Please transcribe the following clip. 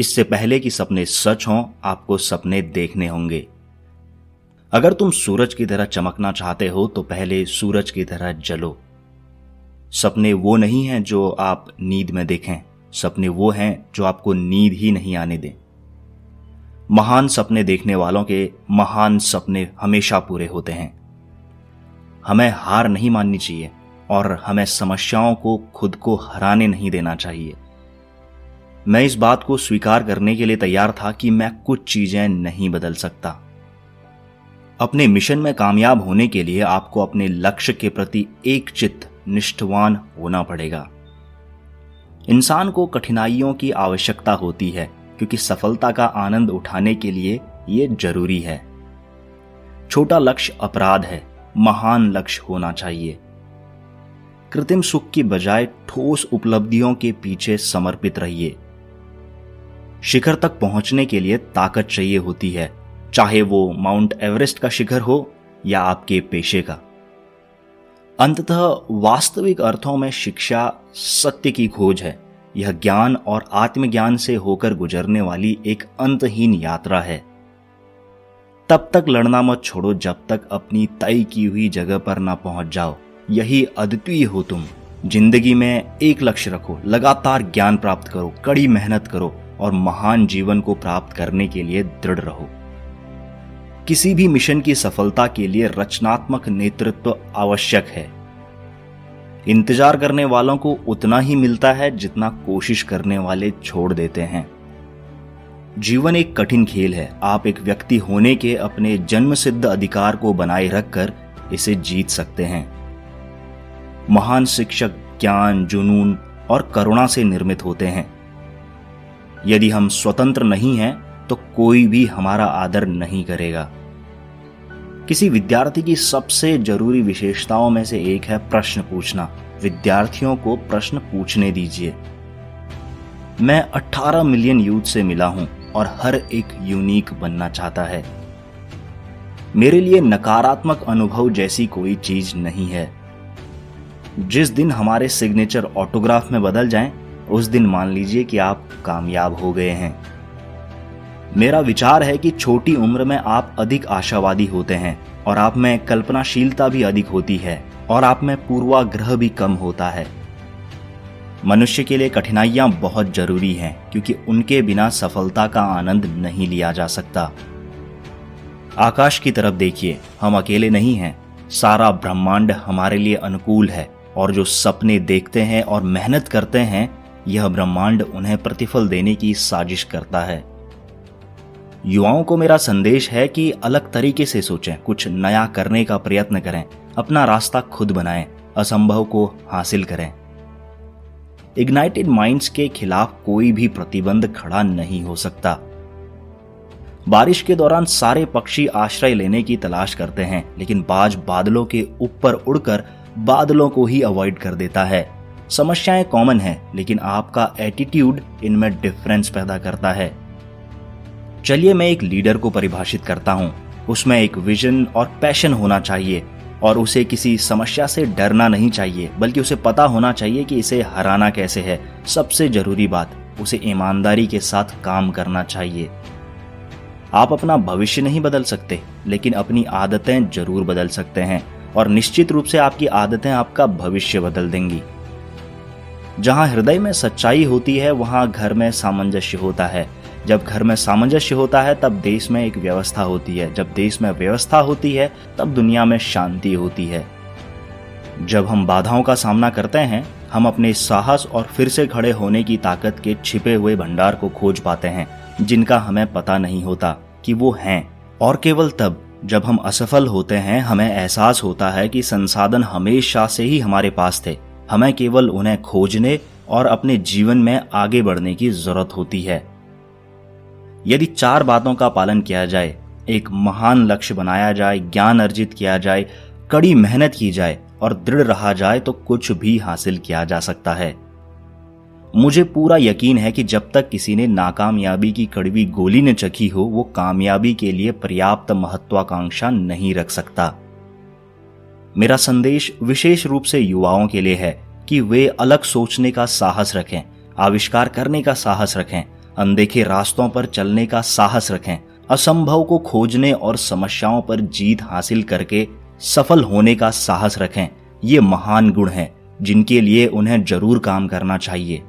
इससे पहले कि सपने सच हों, आपको सपने देखने होंगे। अगर तुम सूरज की तरह चमकना चाहते हो तो पहले सूरज की तरह जलो। सपने वो नहीं हैं जो आप नींद में देखें, सपने वो हैं जो आपको नींद ही नहीं आने दें। महान सपने देखने वालों के महान सपने हमेशा पूरे होते हैं। हमें हार नहीं माननी चाहिए और हमें समस्याओं को खुद को हराने नहीं देना चाहिए। मैं इस बात को स्वीकार करने के लिए तैयार था कि मैं कुछ चीजें नहीं बदल सकता। अपने मिशन में कामयाब होने के लिए आपको अपने लक्ष्य के प्रति एकचित्त निष्ठावान होना पड़ेगा। इंसान को कठिनाइयों की आवश्यकता होती है क्योंकि सफलता का आनंद उठाने के लिए यह जरूरी है। छोटा लक्ष्य अपराध है, महान लक्ष्य होना चाहिए। कृत्रिम सुख की बजाय ठोस उपलब्धियों के पीछे समर्पित रहिए। शिखर तक पहुंचने के लिए ताकत चाहिए होती है, चाहे वो माउंट एवरेस्ट का शिखर हो या आपके पेशे का। अंततः वास्तविक अर्थों में शिक्षा सत्य की खोज है। यह ज्ञान और आत्मज्ञान से होकर गुजरने वाली एक अंतहीन यात्रा है। तब तक लड़ना मत छोड़ो जब तक अपनी तय की हुई जगह पर ना पहुंच जाओ। यही अद्वितीय हो तुम। जिंदगी में एक लक्ष्य रखो, लगातार ज्ञान प्राप्त करो, कड़ी मेहनत करो और महान जीवन को प्राप्त करने के लिए दृढ़ रहो। किसी भी मिशन की सफलता के लिए रचनात्मक नेतृत्व आवश्यक है। इंतजार करने वालों को उतना ही मिलता है जितना कोशिश करने वाले छोड़ देते हैं। जीवन एक कठिन खेल है। आप एक व्यक्ति होने के अपने जन्मसिद्ध अधिकार को बनाए रखकर इसे जीत सकते हैं। महान शिक्षक ज्ञान, जुनून और करुणा से निर्मित होते हैं। यदि हम स्वतंत्र नहीं हैं तो कोई भी हमारा आदर नहीं करेगा। किसी विद्यार्थी की सबसे जरूरी विशेषताओं में से एक है प्रश्न पूछना। विद्यार्थियों को प्रश्न पूछने दीजिए। मैं 18 मिलियन यूथ से मिला हूं और हर एक यूनिक बनना चाहता है। मेरे लिए नकारात्मक अनुभव जैसी कोई चीज नहीं है। जिस दिन हमारे सिग्नेचर ऑटोग्राफ में बदल जाएं, उस दिन मान लीजिए कि आप कामयाब हो गए हैं। मेरा विचार है कि छोटी उम्र में आप अधिक आशावादी होते हैं और आप में कल्पनाशीलता भी अधिक होती है और आप में पूर्वाग्रह भी कम होता है। मनुष्य के लिए कठिनाइयां बहुत जरूरी हैं क्योंकि उनके बिना सफलता का आनंद नहीं लिया जा सकता। आकाश की तरफ देखिए, हम अकेले नहीं हैं। सारा ब्रह्मांड हमारे लिए अनुकूल है और जो सपने देखते हैं और मेहनत करते हैं, यह ब्रह्मांड उन्हें प्रतिफल देने की साजिश करता है। युवाओं को मेरा संदेश है कि अलग तरीके से सोचें, कुछ नया करने का प्रयत्न करें, अपना रास्ता खुद बनाएं, असंभव को हासिल करें। इग्नाइटेड माइंड्स के खिलाफ कोई भी प्रतिबंध खड़ा नहीं हो सकता। बारिश के दौरान सारे पक्षी आश्रय लेने की तलाश करते हैं, लेकिन बाज बादलों के ऊपर उड़कर बादलों को ही अवॉइड कर देता है। समस्याएं कॉमन हैं, लेकिन आपका एटीट्यूड इनमें डिफरेंस पैदा करता है। चलिए मैं एक लीडर को परिभाषित करता हूं। उसमें एक विजन और पैशन होना चाहिए और उसे किसी समस्या से डरना नहीं चाहिए, बल्कि उसे पता होना चाहिए कि इसे हराना कैसे है। सबसे जरूरी बात, उसे ईमानदारी के साथ काम करना चाहिए। आप अपना भविष्य नहीं बदल सकते, लेकिन अपनी आदतें जरूर बदल सकते हैं और निश्चित रूप से आपकी आदतें आपका भविष्य बदल देंगी। जहां हृदय में सच्चाई होती है, वहां घर में सामंजस्य होता है। जब घर में सामंजस्य होता है, तब देश में एक व्यवस्था होती है। जब देश में व्यवस्था होती है, तब दुनिया में शांति होती है। जब हम बाधाओं का सामना करते हैं, हम अपने साहस और फिर से खड़े होने की ताकत के छिपे हुए भंडार को खोज पाते हैं, जिनका हमें पता नहीं होता कि वो हैं। और केवल तब जब हम असफल होते हैं, हमें एहसास होता है कि संसाधन हमेशा से ही हमारे पास थे। हमें केवल उन्हें खोजने और अपने जीवन में आगे बढ़ने की जरूरत होती है। यदि 4 बातों का पालन किया जाए, एक महान लक्ष्य बनाया जाए, ज्ञान अर्जित किया जाए, कड़ी मेहनत की जाए और दृढ़ रहा जाए, तो कुछ भी हासिल किया जा सकता है। मुझे पूरा यकीन है कि जब तक किसी ने नाकामयाबी की कड़वी गोली न चखी हो, वो कामयाबी के लिए पर्याप्त महत्वाकांक्षा नहीं रख सकता। मेरा संदेश विशेष रूप से युवाओं के लिए है कि वे अलग सोचने का साहस रखें, आविष्कार करने का साहस रखें, अनदेखे रास्तों पर चलने का साहस रखें, असंभव को खोजने और समस्याओं पर जीत हासिल करके सफल होने का साहस रखें। ये महान गुण हैं जिनके लिए उन्हें जरूर काम करना चाहिए।